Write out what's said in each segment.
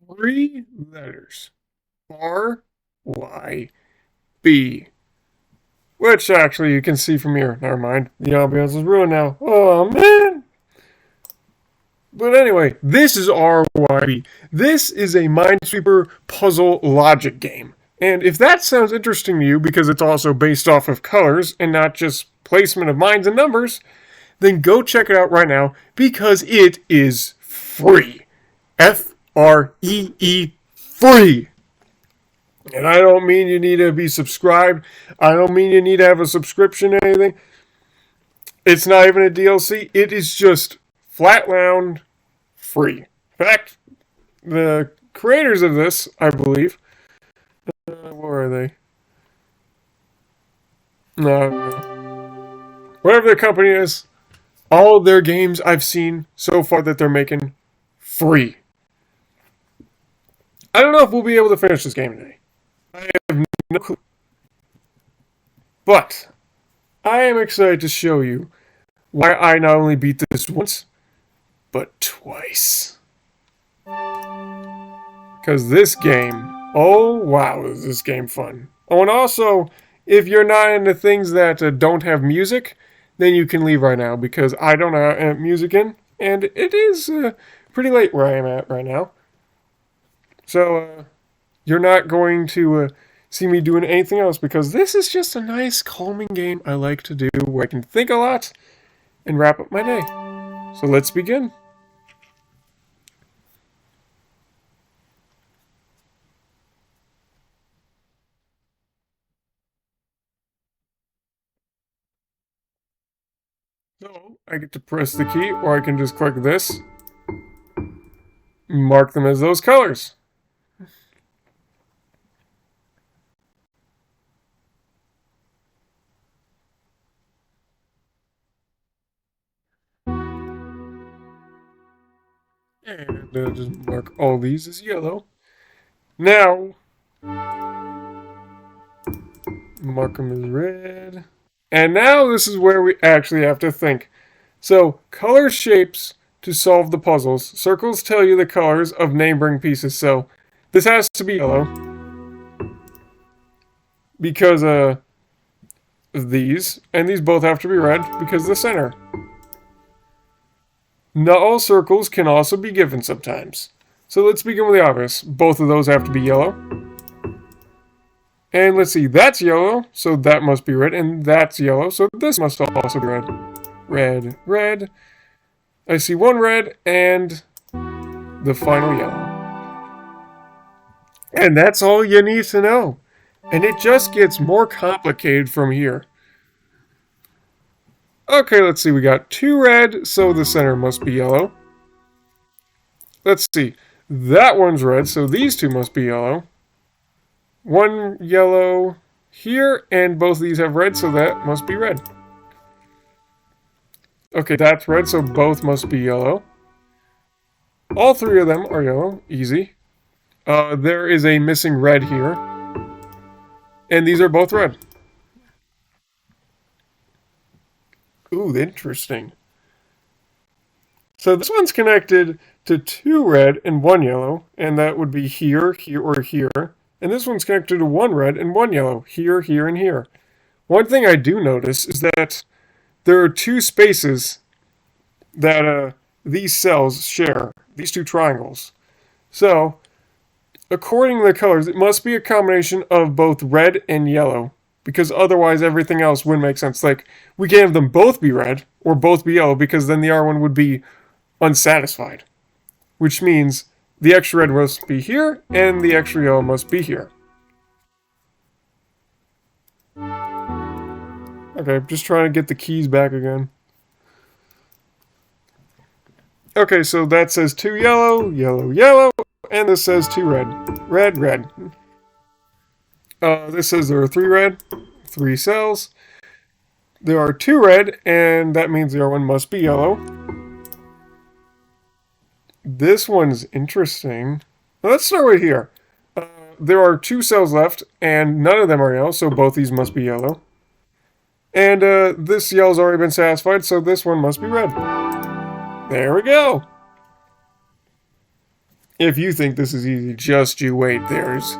Three letters. RYB. Which actually you can see from here. Never mind. The ambiance is ruined now. Oh man. But anyway, this is RYB. This is a Minesweeper puzzle logic game. And if that sounds interesting to you because it's also based off of colors and not just placement of mines and numbers, then go check it out right now because it is free. FREE free. And I don't mean you need to be subscribed. I don't mean you need to have a subscription or anything. It's not even a DLC. It is just flat round free. In fact, the creators of this, I believe, where are they? No. Whatever the company is, all of their games I've seen so far that they're making free. I don't know if we'll be able to finish this game today. I have no clue. But I am excited to show you why I not only beat this once, but twice. Because this game, oh wow, is this game fun. Oh, and also, if you're not into things that don't have music, then you can leave right now because I don't have music in, and it is pretty late where I am at right now. So, you're not going to see me doing anything else because this is just a nice, calming game I like to do where I can think a lot and wrap up my day. So let's begin. So I get to press the key, or I can just click this, mark them as those colors. And just mark all these as yellow. Now, mark them as red. And now this is where we actually have to think. So, color shapes to solve the puzzles. Circles tell you the colors of neighboring pieces. So, this has to be yellow. Because of these. And these both have to be red because of the center. Not all circles can also be given sometimes. So let's begin with the obvious. Both of those have to be yellow. And let's see, that's yellow, so that must be red. And that's yellow, so this must also be red. Red, red. I see one red and the final yellow. And that's all you need to know. And it just gets more complicated from here. Okay, let's see. We got two red, so the center must be yellow. Let's see. That one's red, so these two must be yellow. One yellow here, and both of these have red, so that must be red. Okay, that's red, so both must be yellow. All three of them are yellow. Easy. There is a missing red here. And these are both red. Ooh, interesting. So this one's connected to two red and one yellow, and that would be here, here, or here. And this one's connected to one red and one yellow, here, here, and here. One thing I do notice is that there are two spaces that these cells share, these two triangles. So, according to the colors, it must be a combination of both red and yellow, because otherwise everything else wouldn't make sense. Like, we can't have them both be red or both be yellow, because then the R1 would be unsatisfied. Which means the extra red must be here, and the extra yellow must be here. Okay, just trying to get the keys back again. Okay, so that says two yellow, yellow, yellow, and this says two red. Red, red. This says there are three red, three cells. There are two red, and that means the other one must be yellow. This one's interesting. Now, let's start right here. There are two cells left, and none of them are yellow, so both these must be yellow. And this yellow's already been satisfied, so this one must be red. There we go. If you think this is easy, just you wait. There's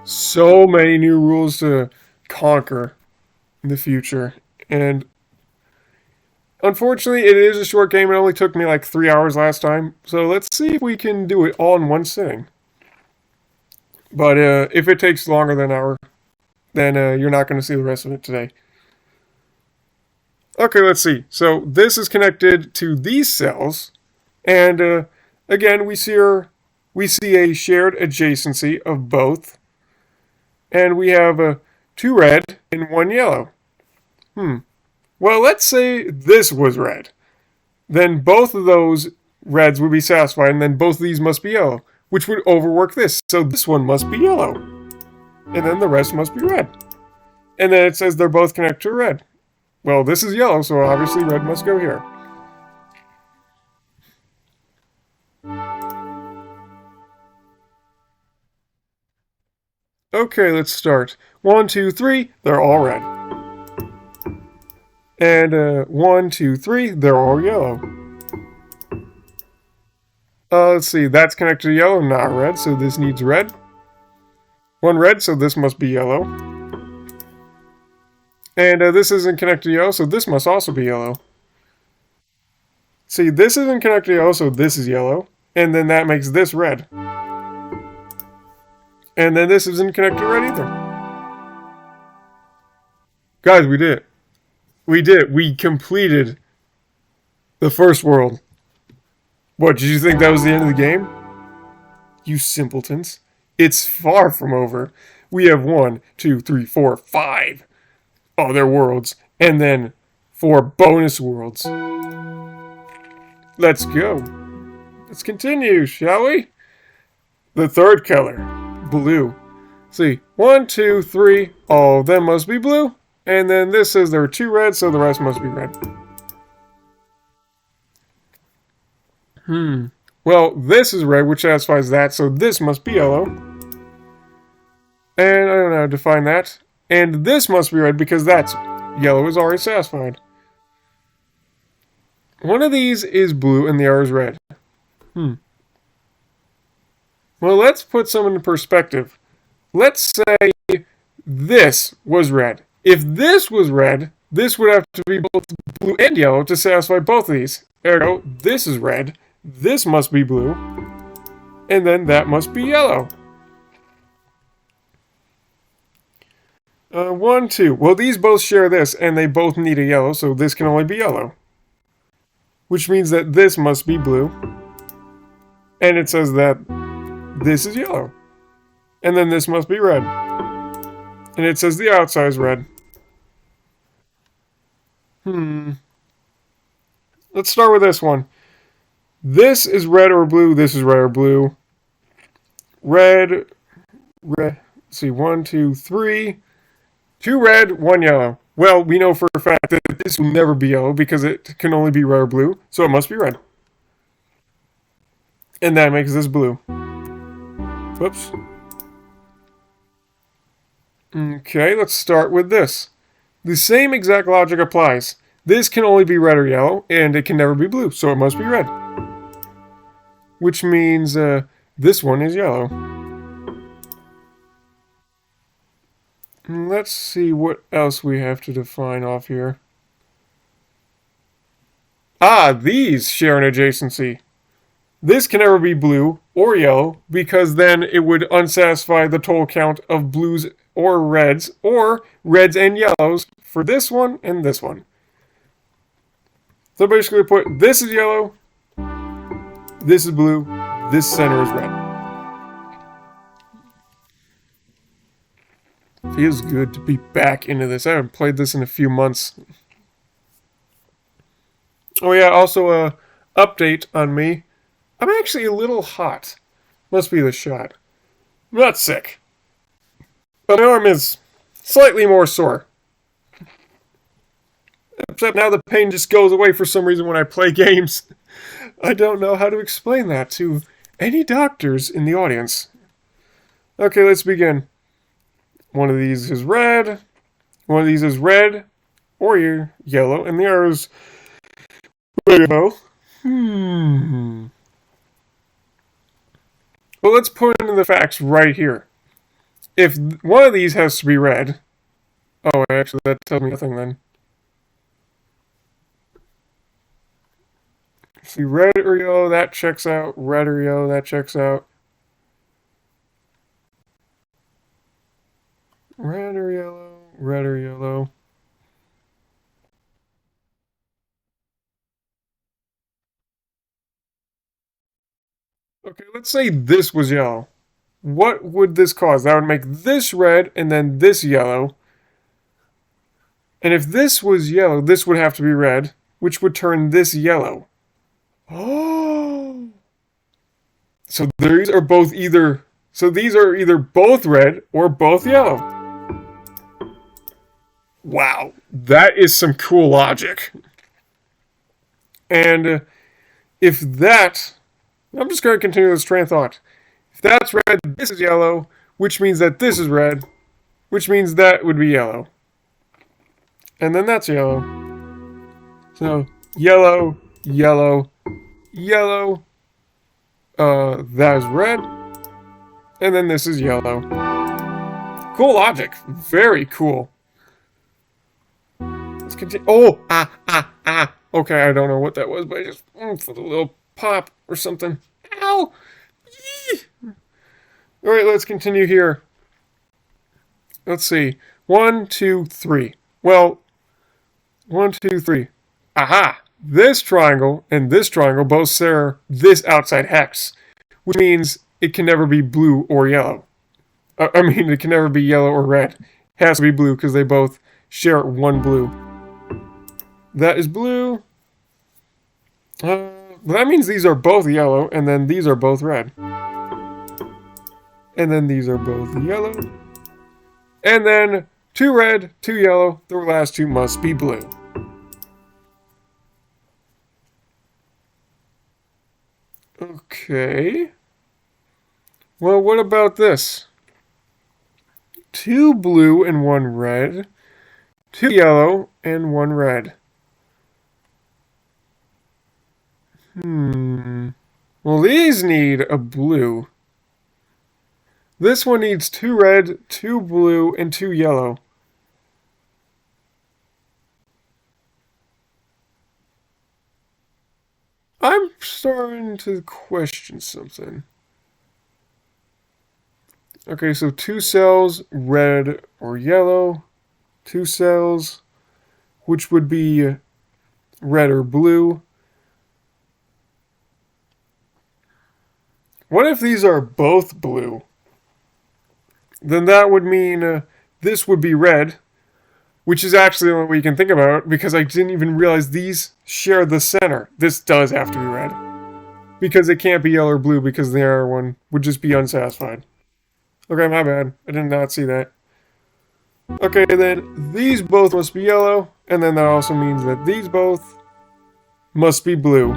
so many new rules to conquer in the future. And unfortunately, it is a short game. It only took me like 3 hours last time. So let's see if we can do it all in one sitting. But if it takes longer than an hour, then you're not going to see the rest of it today. Okay, let's see. So this is connected to these cells. And again, we see a shared adjacency of both. And we have 2 red and 1 yellow. Well, let's say this was red. Then both of those reds would be satisfied, and then both of these must be yellow, which would overwork this. So this one must be yellow. And then the rest must be red. And then it says they're both connected to red. Well, this is yellow, so obviously red must go here. Okay, let's start. 1, 2, 3, they're all red. And 1, 2, 3, they're all yellow. Let's see, that's connected to yellow, not red, so this needs red. 1 red, so this must be yellow. And this isn't connected to yellow, so this must also be yellow. See, this isn't connected to yellow, so this is yellow. And then that makes this red. And then this isn't connected to red either. Guys, we did it. We did it. We completed the first world. What, did you think that was the end of the game? You simpletons. It's far from over. We have 1, 2, 3, 4, 5 other worlds. And then 4 bonus worlds. Let's go. Let's continue, shall we? The third color, blue. See, 1, 2, 3, all of them must be blue. And then this says there are 2 reds, so the rest must be red. Well, this is red, which satisfies that, so this must be yellow. And I don't know how to define that. And this must be red because that's yellow is already satisfied. One of these is blue and the other is red. Well, let's put some in perspective. Let's say this was red. If this was red, this would have to be both blue and yellow to satisfy both of these. Ergo, this is red. This must be blue. And then that must be yellow. 1, 2. Well, these both share this, and they both need a yellow, so this can only be yellow. Which means that this must be blue. And it says that this is yellow. And then this must be red. And it says the outside is red. Let's start with this one. This is red or blue. This is red or blue. Red. Let's see, 1, 2, 3. 2 red, 1 yellow. Well, we know for a fact that this will never be yellow because it can only be red or blue. So it must be red. And that makes this blue. Whoops. Okay, let's start with this. The same exact logic applies. This can only be red or yellow, and it can never be blue, so it must be red. Which means this one is yellow. Let's see what else we have to define off here. Ah, these share an adjacency. This can never be blue or yellow because then it would unsatisfy the total count of blues or reds and yellows for this one and this one. So basically put this is yellow, this is blue, this center is red. Feels good to be back into this. I haven't played this in a few months. Oh yeah, also a update on me. I'm actually a little hot. Must be the shot. I'm not sick. But my arm is slightly more sore. Except now the pain just goes away for some reason when I play games. I don't know how to explain that to any doctors in the audience. Okay, let's begin. One of these is red. One of these is red or yellow. And the other is yellow. Well, let's put in the facts right here. If one of these has to be red... Oh, actually, that tells me nothing then. See, red or yellow, that checks out. Red or yellow, that checks out. Red or yellow, red or yellow. Okay, let's say this was yellow. What would this cause? That would make this red and then this yellow. And if this was yellow, this would have to be red, which would turn this yellow. Oh. So these are both either... So these are either both red or both yellow. Wow, that is some cool logic. And if that... I'm just going to continue this train of thought. If that's red, this is yellow, which means that this is red, which means that would be yellow. And then that's yellow. So, yellow, yellow, yellow. That is red. And then this is yellow. Cool logic. Very cool. Let's continue. Oh! Okay, I don't know what that was, but I just felt a little pop or something. Ow! Yee! Alright, let's continue here. Let's see. 1, 2, 3. Well, 1, 2, 3. Aha! This triangle and this triangle both share this outside hex, which means it can never be blue or yellow. I mean, it can never be yellow or red. It has to be blue because they both share one blue. That is blue. That means these are both yellow, and then these are both red. And then these are both yellow. And then 2 red, 2 yellow. The last 2 must be blue. Okay. Well, what about this? 2 blue and 1 red. 2 yellow and 1 red. Well, these need a blue. This one needs 2 red, 2 blue, and 2 yellow. I'm starting to question something. Okay, so 2 cells, red or yellow. 2 cells, which would be red or blue. What if these are both blue? Then that would mean this would be red, which is actually the only way you can think about it, because I didn't even realize these share the center. This does have to be red. Because it can't be yellow or blue, because the other one would just be unsatisfied. Okay, my bad. I did not see that. Okay, then these both must be yellow, and then that also means that these both must be blue.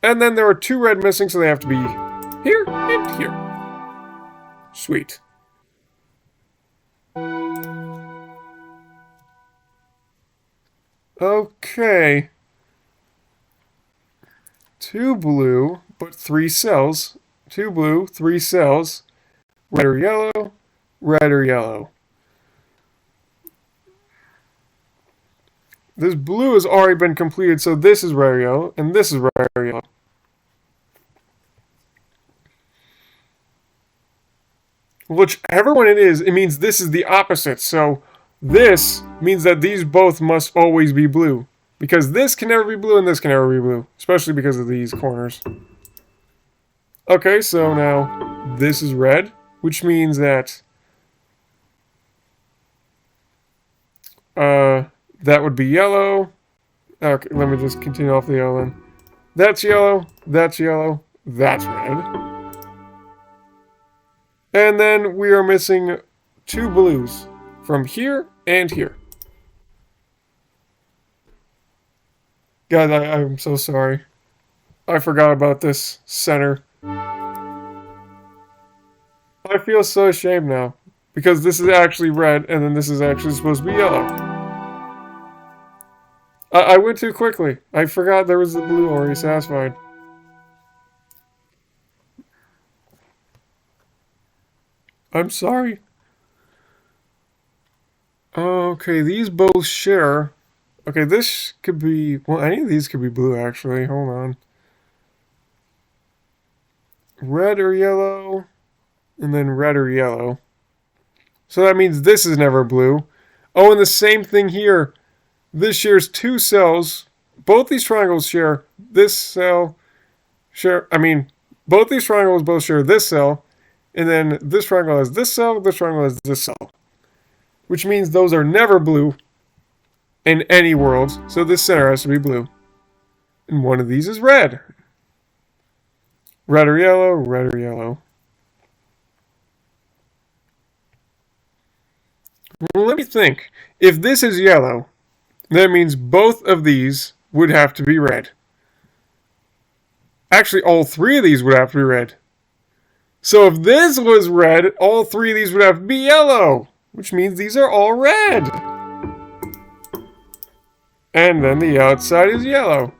And then there are 2 red missing, so they have to be here and here. Sweet. Okay. 2 blue, but 3 cells. 2 blue, 3 cells. Red or yellow, red or yellow. This blue has already been completed, so this is red or yellow, and this is red or yellow. Whichever one it is, it means this is the opposite. So this means that these both must always be blue. Because this can never be blue and this can never be blue. Especially because of these corners. Okay, so now this is red, which means that that would be yellow. Okay, let me just continue off the yellow then. That's yellow, that's yellow, that's red. And then we are missing 2 blues from here and here. Guys, I'm so sorry. I forgot about this center. I feel so ashamed now. Because this is actually red, and then this is actually supposed to be yellow. I went too quickly. I forgot there was the blue already satisfied. I'm sorry. Okay, these both share. Okay, this could be... Well, any of these could be blue, actually. Hold on. Red or yellow, and then red or yellow. So that means this is never blue. Oh, and the same thing here. This shares two cells. Both these triangles share this cell. Both these triangles both share this cell. And then this triangle has this cell, this triangle has this cell. Which means those are never blue in any world. So this center has to be blue. And one of these is red. Red or yellow, red or yellow. Well, let me think. If this is yellow, that means both of these would have to be red. Actually, all three of these would have to be red. So if this was red, all three of these would have to be yellow, which means these are all red. And then the outside is yellow.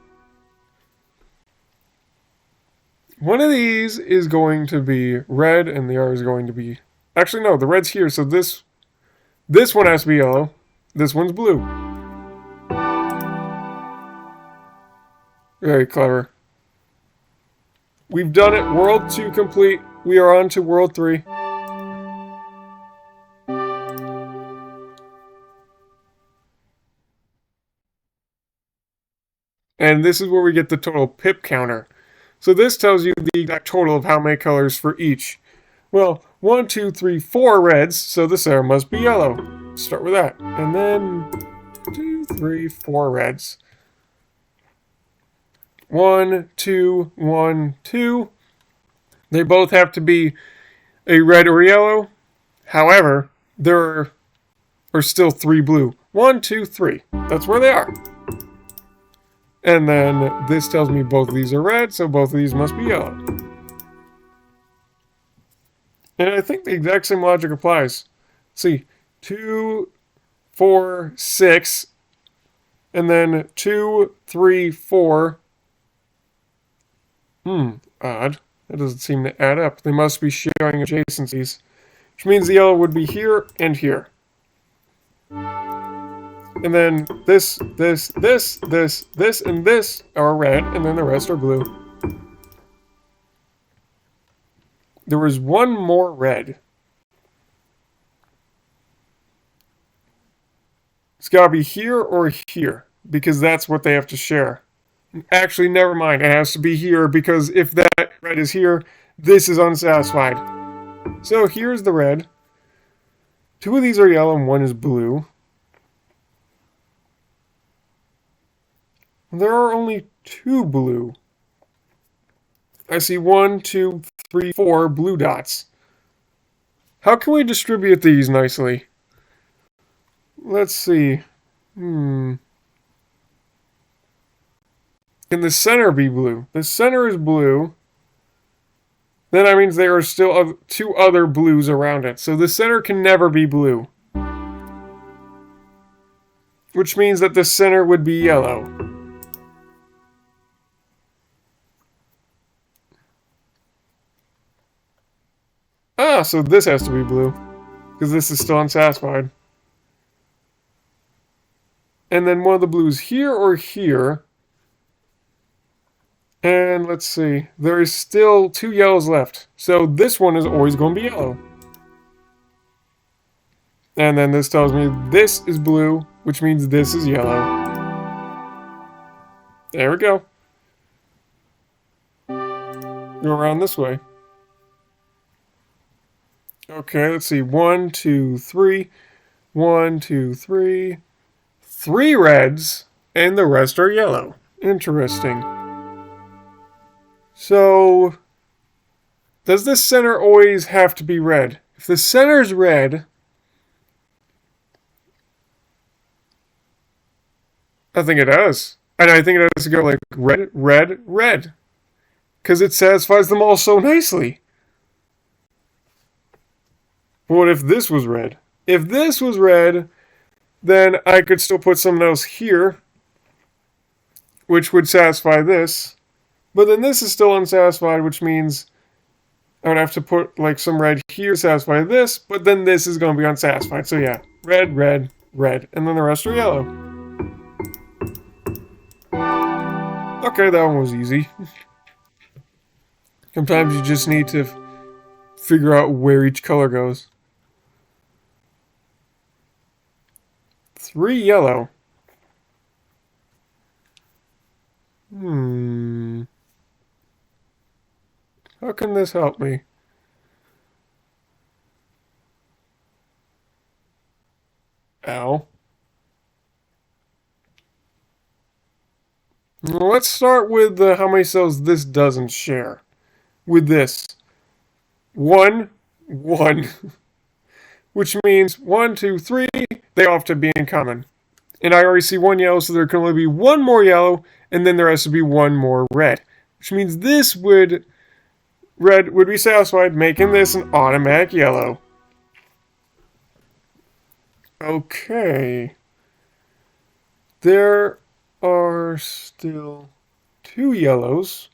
One of these is going to be red, and the other is going to be... Actually, no, the red's here, so this one has to be yellow. This one's blue. Very clever. We've done it. World 2 complete. We are on to World 3. And this is where we get the total pip counter. So this tells you the exact total of how many colors for each. Well, 1, 2, 3, 4 reds, so this arrow must be yellow. Start with that. And then 2, 3, 4 reds. 1, 2, 1, 2. They both have to be a red or yellow. However, there are still 3 blue. 1, 2, 3. That's where they are. And then this tells me both of these are red, so both of these must be yellow. And I think the exact same logic applies. See, 2, 4, 6, and then 2, 3, 4. Odd. That doesn't seem to add up. They must be sharing adjacencies, which means the yellow would be here and here. And then this, and this are red, and then the rest are blue. There was one more red. It's got to be here or here, because that's what they have to share. Actually, never mind. It has to be here, because if that red is here, this is unsatisfied. So here's the red. 2 of these are yellow and 1 is blue. There are only 2 blue. I see 1, 2, 3, 4 blue dots. How can we distribute these nicely? Let's see. Can the center be blue? The center is blue. Then that means there are still 2 other blues around it. So the center can never be blue. Which means that the center would be yellow. Ah, so this has to be blue. Because this is still unsatisfied. And then one of the blues here or here. And let's see. There is still 2 yellows left. So this one is always going to be yellow. And then this tells me this is blue, which means this is yellow. There we go. Go around this way. Okay, let's see. 1, 2, 3. 1, 2, 3. 3 reds, and the rest are yellow. Interesting. So, does this center always have to be red? If the center is red, I think it does. And I think it has to go like red, red, red. Because it satisfies them all so nicely. What if this was red? If this was red, then I could still put something else here, which would satisfy this. But then this is still unsatisfied, which means I would have to put like some red here to satisfy this, but then this is going to be unsatisfied. So yeah, red, red, red, and then the rest are yellow. Okay, that one was easy. Sometimes you just need to figure out where each color goes. 3 yellow. How can this help me? Ow. Well, let's start with how many cells this doesn't share. With this. 1, 1. Which means 1, 2, 3, they all have to be in common. And I already see 1 yellow, so there can only be 1 more yellow, and then there has to be 1 more red. Which means red would be satisfied, making this an automatic yellow. Okay. There are still 2 yellows.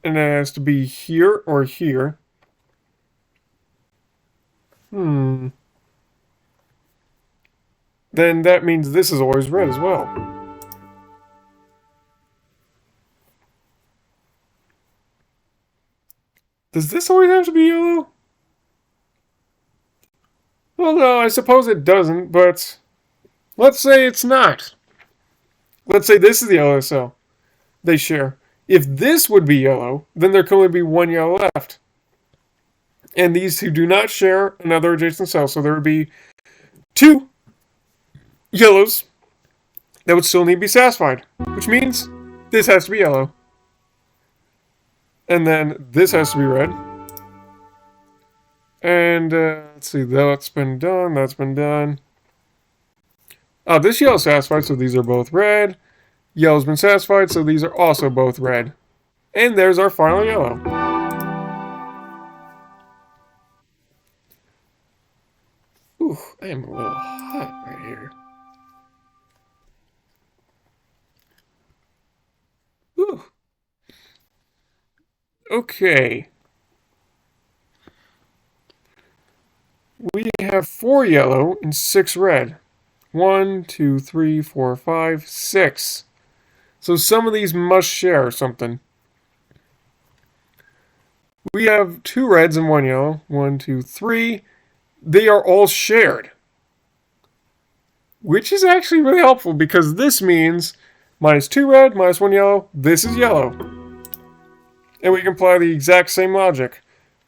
And it has to be here or here. Then that means this is always red as well. Does this always have to be yellow? Well, no, I suppose it doesn't, but let's say it's not. Let's say this is the yellow cell they share. If this would be yellow, then there can only be 1 yellow left. And these two do not share another adjacent cell, so there would be 2 yellows that would still need to be satisfied, which means this has to be yellow. And then this has to be red. And let's see, that's been done, that's been done. Oh, this yellow is satisfied, so these are both red. Yellow's been satisfied, so these are also both red. And there's our final yellow. Ooh, I am a little hot right here. Ooh. Okay. We have 4 yellow and 6 red. 1, 2, 3, 4, 5, 6. So some of these must share something. We have 2 reds and 1 yellow. 1, 2, 3. They are all shared. Which is actually really helpful because this means minus 2 red, minus 1 yellow. This is yellow. And we can apply the exact same logic.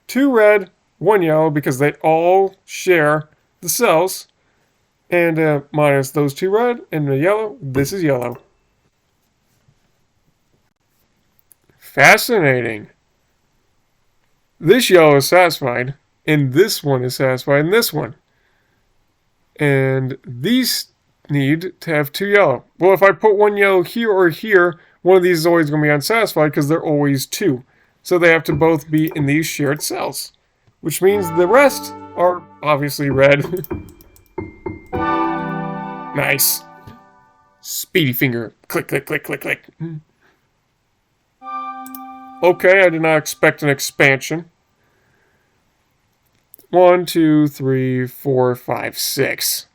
2 red, 1 yellow because they all share the cells. And minus those 2 red and the yellow, this is yellow. Fascinating. This yellow is satisfied, and this one is satisfied, and this one. And these need to have 2 yellow. Well, if I put 1 yellow here or here, one of these is always going to be unsatisfied because they're always 2. So they have to both be in these shared cells. Which means the rest are obviously red. Nice. Speedy finger. Click, click, click, click, click. Okay, I did not expect an expansion. 1, 2, 3, 4, 5, 6.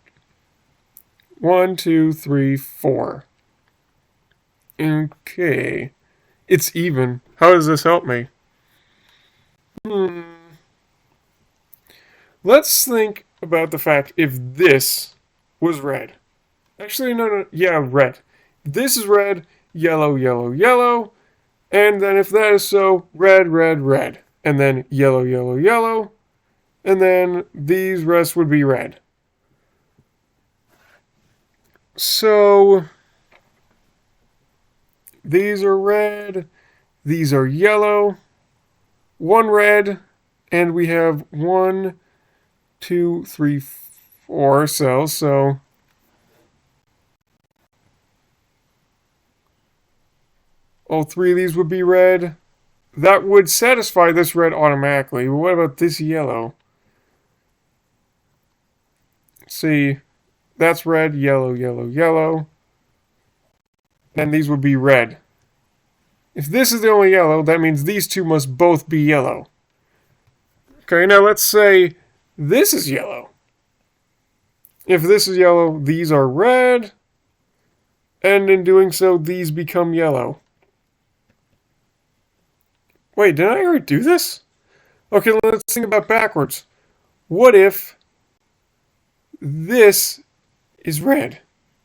1, 2, 3, 4. Okay. It's even. How does this help me? Let's think about the fact if this was red. Actually, no. Yeah, red. This is red, yellow, yellow, yellow. And then if that is so, red, red, red. And then yellow, yellow, yellow. And then these rest would be red. So these are red. These are yellow. 1 red. And we have 1, 2, 3, 4 cells. So all 3 of these would be red. That would satisfy this red automatically. But what about this yellow? See, that's red, yellow, yellow, yellow. And these would be red. If this is the only yellow, that means these 2 must both be yellow. Okay, now let's say this is yellow. If this is yellow, these are red. And in doing so, these become yellow. Wait, did I already do this? Okay, let's think about backwards. What if this is red?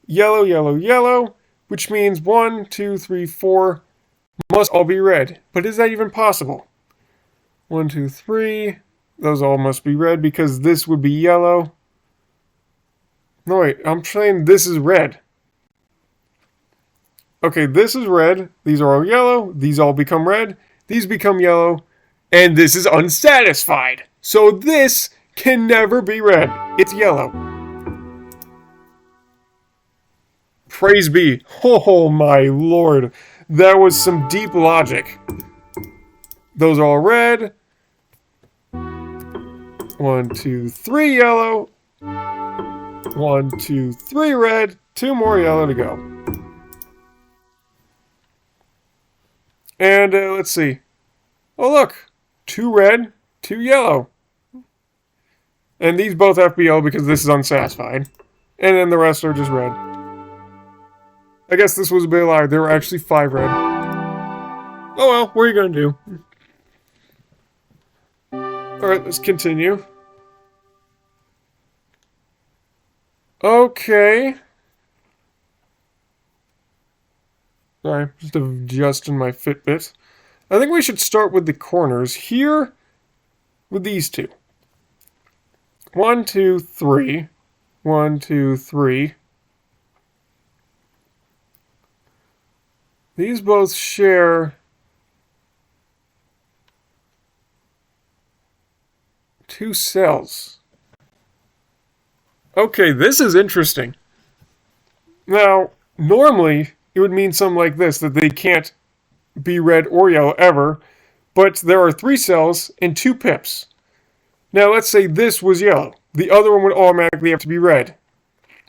Yellow, yellow, yellow, which means 1, 2, 3, 4 must all be red. But is that even possible? 1, 2, 3, those all must be red because this would be yellow. No, wait, I'm saying this is red. Okay, this is red, these are all yellow, these all become red, these become yellow, and this is unsatisfied. So this can never be red. It's yellow. Praise be. Oh my lord. That was some deep logic. Those are all red. 1, 2, 3 yellow. 1, 2, 3 red. 2 more yellow to go. And let's see. Oh look. 2 red, 2 yellow. And these both have to be yellow because this is unsatisfied. And then the rest are just red. I guess this was a bit loud. There were actually 5 red. Oh well, what are you going to do? Alright, let's continue. Okay. Sorry, just adjusting my Fitbit. I think we should start with the corners here with these two. 1, 2, 3. 1, 2, 3. These both share 2 cells. Okay, this is interesting. Now, normally, it would mean something like this, that they can't be red or yellow ever, but there are 3 cells and 2 pips. Now, let's say this was yellow. The other one would automatically have to be red,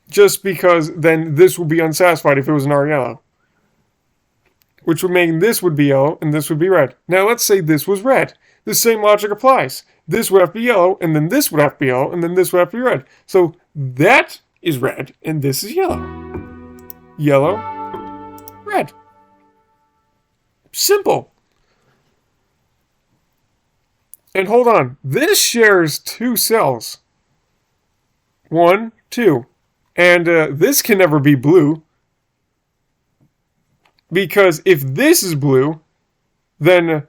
just because then this would be unsatisfied if it was an R yellow, which would mean this would be yellow and this would be red. Now, let's say this was red. The same logic applies. This would have to be yellow, and then this would have to be yellow, and then this would have to be red. So that is red, and this is yellow. Yellow, red. Simple. And hold on, this shares 2 cells. 1, 2. And this can never be blue. Because if this is blue, then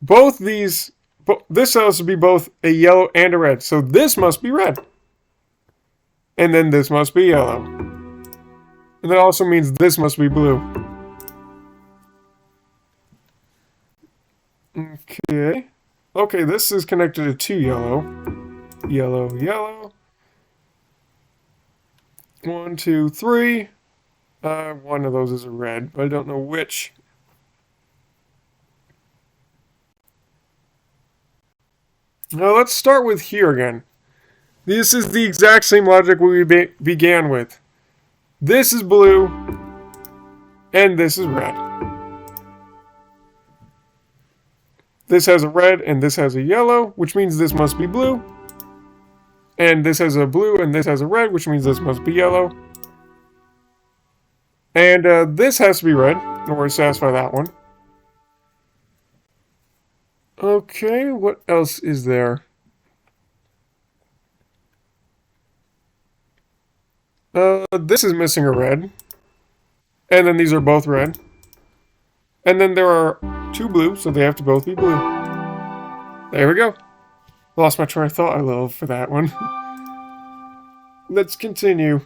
both these, this has to be both a yellow and a red. So this must be red. And then this must be yellow. And that also means this must be blue. Okay. Okay, this is connected to 2 yellow. Yellow, yellow. 1, 2, 3. One of those is a red, but I don't know which. Now let's start with here again. This is the exact same logic we began with. This is blue, and this is red. This has a red, and this has a yellow, which means this must be blue. And this has a blue, and this has a red, which means this must be yellow. And this has to be red, in order to satisfy that one. Okay, what else is there? This is missing a red. And then these are both red. And then there are 2 blue, so they have to both be blue. There we go. Lost my train of thought a little for that one. Let's continue.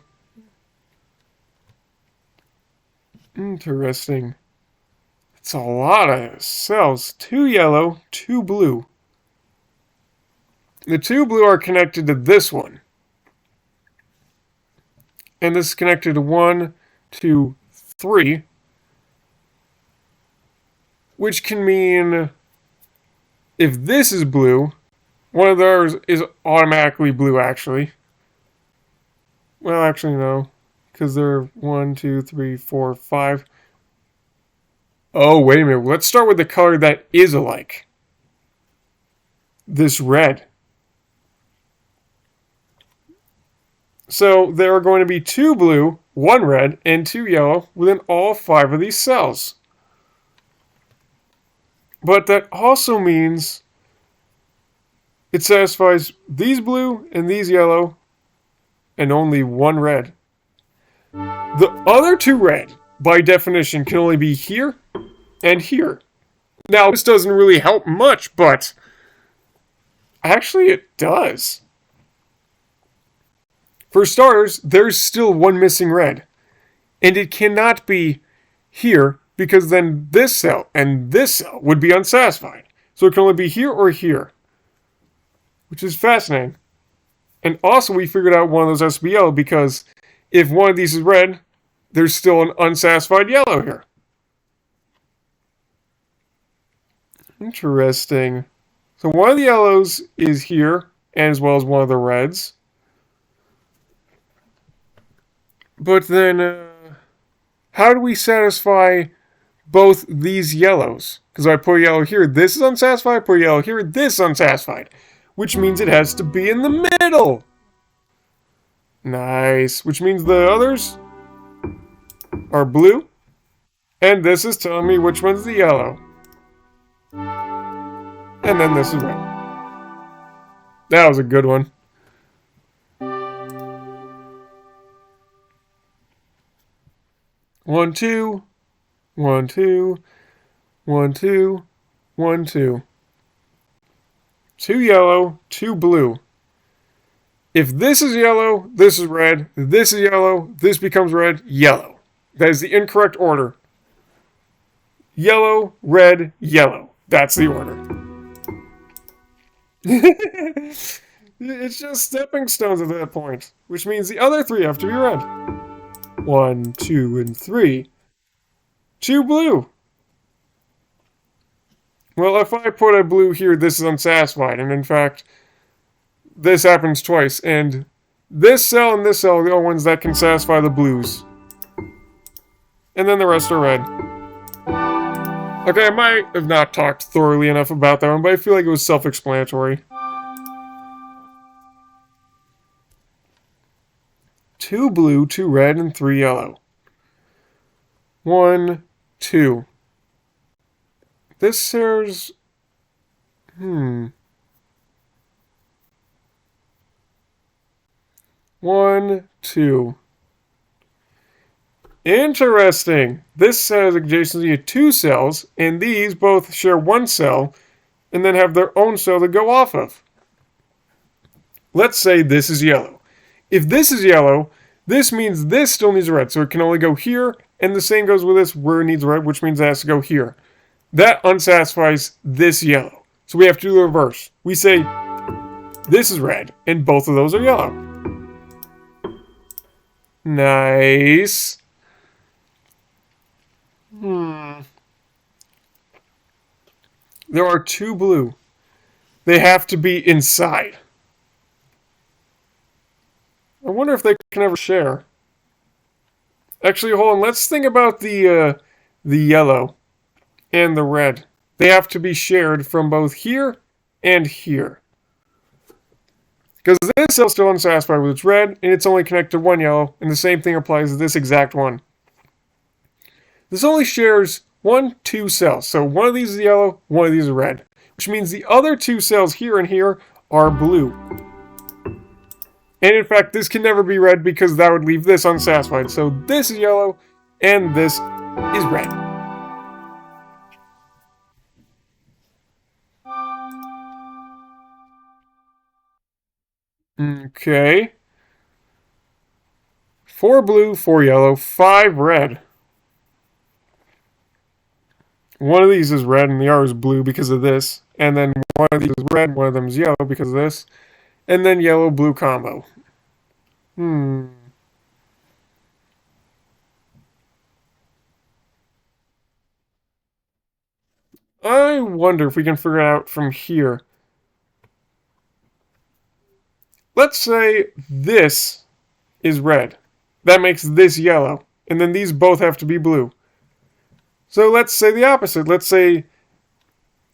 Interesting. It's a lot of cells. 2 yellow, 2 blue. The 2 blue are connected to this one. And this is connected to 1, 2, 3. Which can mean if this is blue, one of those is automatically blue, actually. Well, actually, no. Because they're 1, 2, 3, 4, 5. Oh, wait a minute. Let's start with the color that is alike. this red. So there are going to be 2 blue, 1 red, and 2 yellow within all 5 of these cells. But that also means it satisfies these blue and these yellow and only 1 red. The other 2 red, by definition, can only be here and here. Now, this doesn't really help much, but actually it does. For starters, there's still 1 missing red. And it cannot be here because then this cell and this cell would be unsatisfied. So it can only be here or here, which is fascinating. And also we figured out one of those has to be yellow because if one of these is red, there's still an unsatisfied yellow here. Interesting. So one of the yellows is here, and as well as one of the reds. But then, how do we satisfy both these yellows? Because I put yellow here, this is unsatisfied. I put yellow here, this is unsatisfied. Which means it has to be in the middle. Nice. Which means the others are blue. And this is telling me which one's the yellow. And then this is red. That was a good one. One, two, 1, 2, 1, 2, 1, 2. 2 yellow, 2 blue. If this is yellow, this is red. This is yellow, this becomes red, yellow. That is the incorrect order. Yellow, red, yellow. That's the order. It's just stepping stones at that point, which means the other 3 have to be red. 1, 2, and 3. 2 blue. Well, if I put a blue here, this is unsatisfied, and in fact, this happens twice, and this cell and this cell are the only ones that can satisfy the blues. And then the rest are red. Okay, I might have not talked thoroughly enough about that one, but I feel like it was self-explanatory. 2 blue, 2 red, and 3 yellow. 1, 2. This says... 1, 2. Interesting. This says adjacency of 2 cells, and these both share 1 cell, and then have their own cell to go off of. Let's say this is yellow. If this is yellow, this means this still needs red, so it can only go here, and the same goes with this where it needs red, which means it has to go here. That unsatisfies this yellow. So we have to do the reverse. We say, this is red, and both of those are yellow. Nice. There are 2 blue. They have to be inside. I wonder if they can ever share. Actually, hold on. Let's think about the yellow and the red. They have to be shared from both here and here. Because this cell's still unsatisfied with its red, and it's only connected to 1 yellow, and the same thing applies to this exact one. This only shares 2 cells. So one of these is yellow, one of these is red. Which means the other 2 cells here and here are blue. And in fact, this can never be red because that would leave this unsatisfied. So this is yellow, and this is red. Okay. 4 blue, 4 yellow, 5 red. One of these is red and the other is blue because of this. And then one of these is red, one of them is yellow because of this. And then yellow-blue combo. I wonder if we can figure it out from here. Let's say this is red. That makes this yellow. And then these both have to be blue. So let's say the opposite. Let's say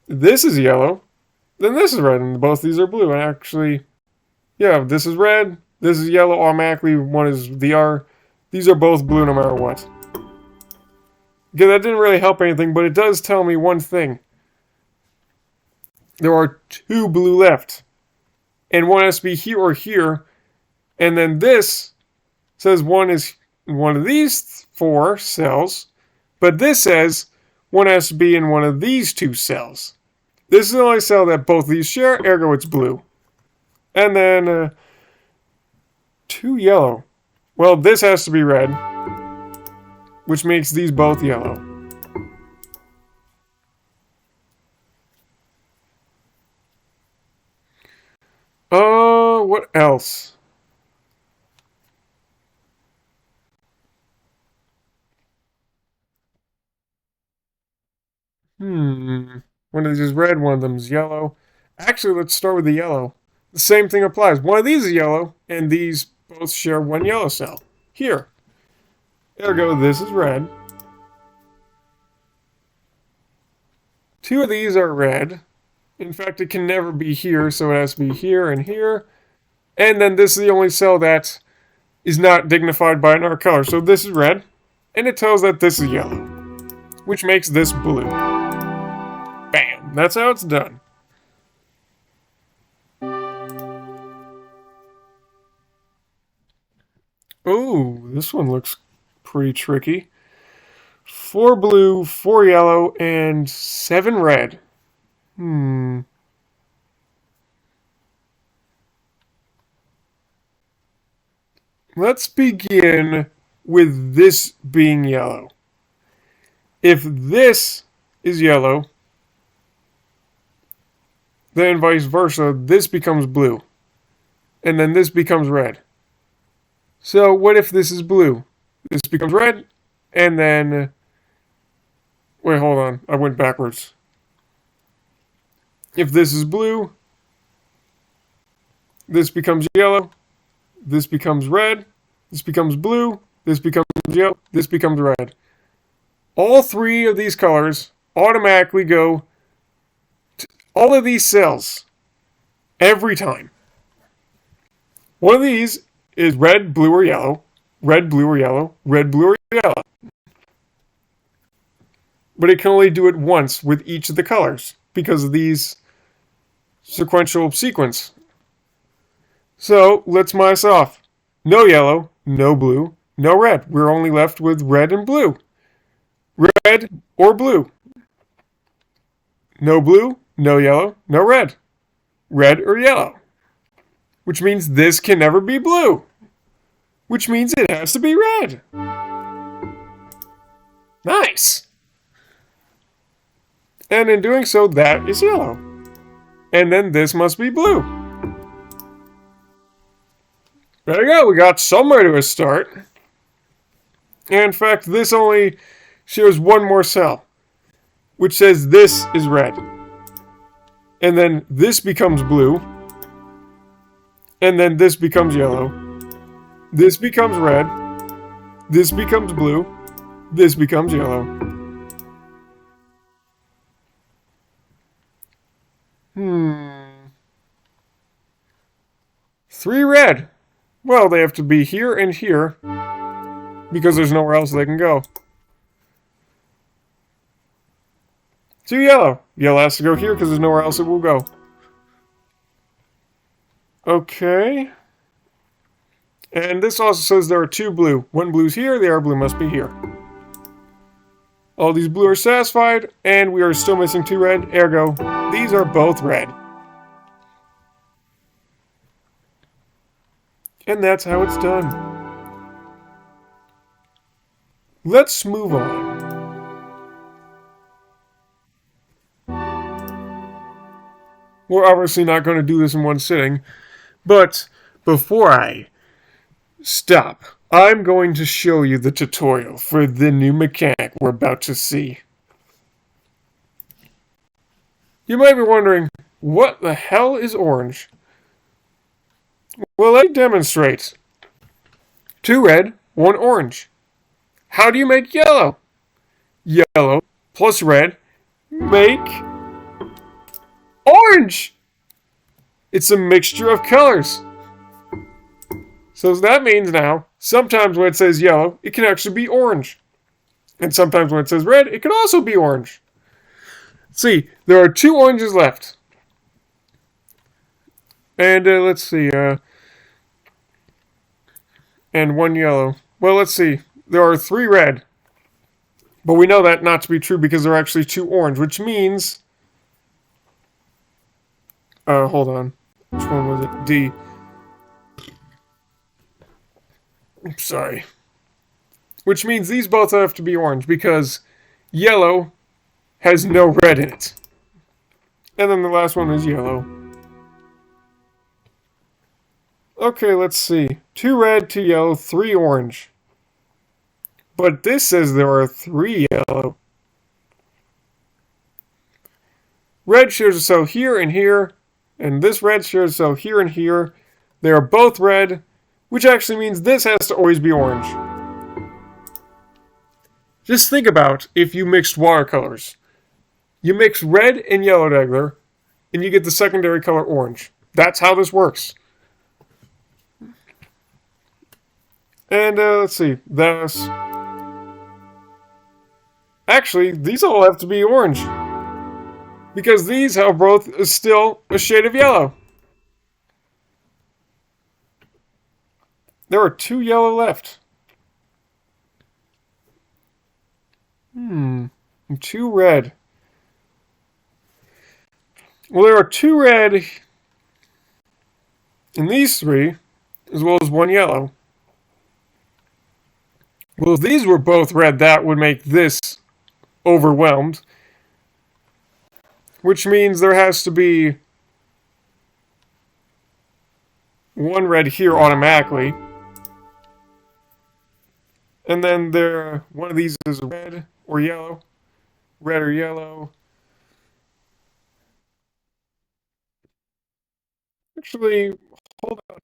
this is yellow, then this is red, and both these are blue. And actually, yeah, this is red, this is yellow automatically, one is the R. These are both blue no matter what. Okay, that didn't really help anything, but it does tell me one thing. There are 2 blue left. And one has to be here or here. And then this says one is in one of these 4 cells. But this says one has to be in one of these 2 cells. This is the only cell that both these share, ergo it's blue. And then 2 yellow. Well, this has to be red, which makes these both yellow. What else? One of these is red, one of them is yellow. Actually, let's start with the yellow. The same thing applies. One of these is yellow, and these both share one yellow cell. Here. Ergo, this is red. 2 of these are red. In fact, it can never be here, so it has to be here and here. And then this is the only cell that is not dignified by another color. So this is red, and it tells that this is yellow, which makes this blue. Bam! That's how it's done. Oh, this one looks pretty tricky. 4 blue, 4 yellow, and 7 red. Let's begin with this being yellow. If this is yellow, then vice versa, this becomes blue. And then this becomes red. So what if this is blue? This becomes red, and then... Wait, hold on. I went backwards. If this is blue, this becomes yellow, this becomes red, this becomes blue, this becomes yellow, this becomes red. All 3 of these colors automatically go to all of these cells every time. One of these is red, blue, or yellow, red, blue, or yellow, red, blue, or yellow. But it can only do it once with each of the colors because of these sequential sequence. So let's mice off. No yellow, no blue, no red. We're only left with red and blue. Red or blue. No blue, no yellow, no red. Red or yellow. Which means this can never be blue. Which means it has to be red. Nice. And in doing so, that is yellow. And then this must be blue. There we go, we got somewhere to a start. And in fact, this only shows one more cell, which says this is red. And then this becomes blue. And then this becomes yellow. This becomes red. This becomes blue. This becomes yellow. 3 red. Well, they have to be here and here because there's nowhere else they can go. 2 yellow. Yellow has to go here because there's nowhere else it will go. Okay. And this also says there are 2 blue. 1 blue's here, the other blue must be here. All these blue are satisfied, and we are still missing 2 red, ergo, these are both red. And that's how it's done. Let's move on. We're obviously not going to do this in one sitting, but before I stop, I'm going to show you the tutorial for the new mechanic we're about to see. You might be wondering, what the hell is orange? Well, let me demonstrate. 2 red, 1 orange. How do you make yellow? Yellow plus red make Orange! It's a mixture of colors. So that means now, sometimes when it says yellow, it can actually be orange. And sometimes when it says red, it can also be orange. See, there are 2 oranges left. And let's see, and 1 yellow. Well, let's see. There are 3 red. But we know that not to be true because there are actually 2 orange, which means... hold on. Which one was it? D. Sorry. Which means these both have to be orange because yellow has no red in it. And then the last one is yellow. Okay, let's see. 2 red, 2 yellow, 3 orange. But this says there are 3 yellow. Red shares a cell here and here, and this red shares a cell here and here. They are both red, which actually means this has to always be orange. Just think about if you mixed watercolors. You mix red and yellow together, and you get the secondary color orange. That's how this works. And let's see. This. Actually, these all have to be orange. Because these have both still a shade of yellow. There are 2 yellow left. 2 red. Well, there are 2 red in these 3, as well as 1 yellow. Well, if these were both red, that would make this overwhelmed. Which means there has to be 1 red here automatically. And then one of these is red or yellow. Red or yellow. Actually, hold on.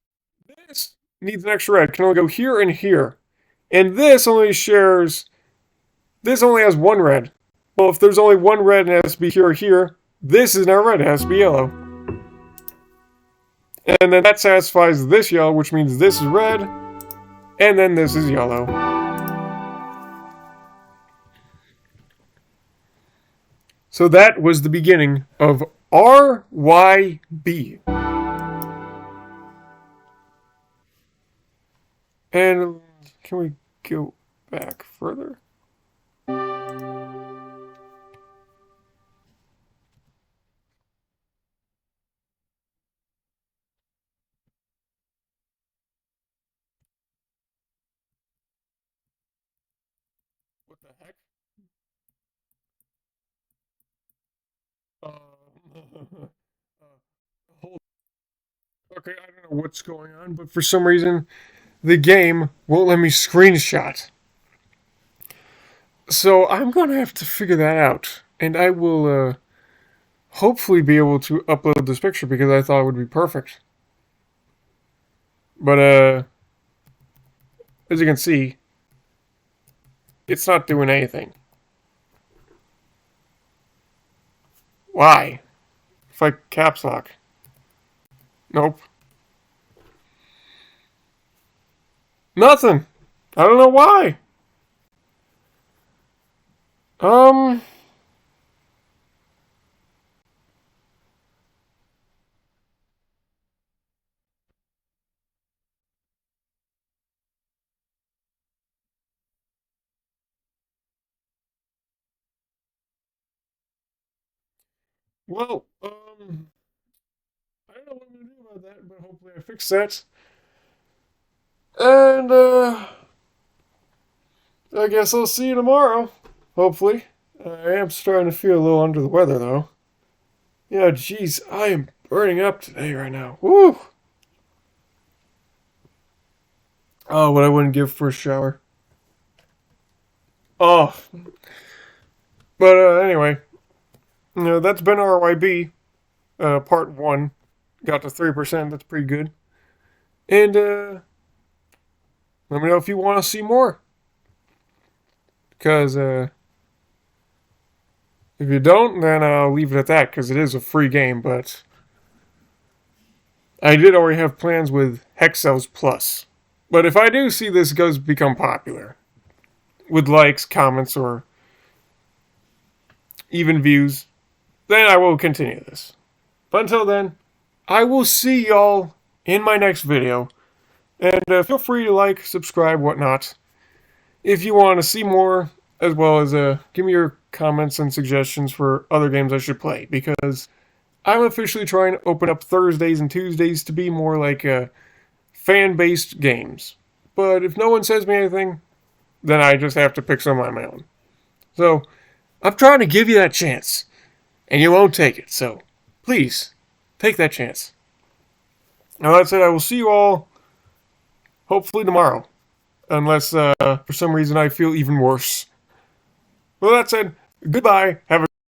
This needs an extra red. Can only go here and here. And this only shares... This only has 1 red. Well, if there's only 1 red and it has to be here or here, this is not red. It has to be yellow. And then that satisfies this yellow, which means this is red. And then this is yellow. So that was the beginning of RYB. And can we go back further? What the heck? Hold. Okay, I don't know what's going on, but for some reason, the game won't let me screenshot. So I'm going to have to figure that out. And I will hopefully be able to upload this picture because I thought it would be perfect. But as you can see, it's not doing anything. Why? If I caps lock. Nope. Nothing. I don't know why. Well, I don't know what I'm gonna do about that, but hopefully I fix that. And I guess I'll see you tomorrow. Hopefully. I am starting to feel a little under the weather though. Yeah, jeez, I am burning up today right now. Woo! Oh, what I wouldn't give for a shower. Oh. But anyway, that's been RYB, part 1. Got to 3%, that's pretty good. And let me know if you want to see more. Because, If you don't, then I'll leave it at that, because it is a free game, but I did already have plans with Hexcells Plus. But if I do see this become popular, with likes, comments, or even views, then I will continue this. But until then, I will see y'all in my next video. And feel free to like, subscribe, whatnot, if you want to see more, as well as give me your comments and suggestions for other games I should play, because I'm officially trying to open up Thursdays and Tuesdays to be more like fan-based games. But if no one says me anything, then I just have to pick some on my own. So, I'm trying to give you that chance, and you won't take it, so please, take that chance. Now that said, I will see you all hopefully tomorrow, unless for some reason I feel even worse. Well, that said, goodbye, have a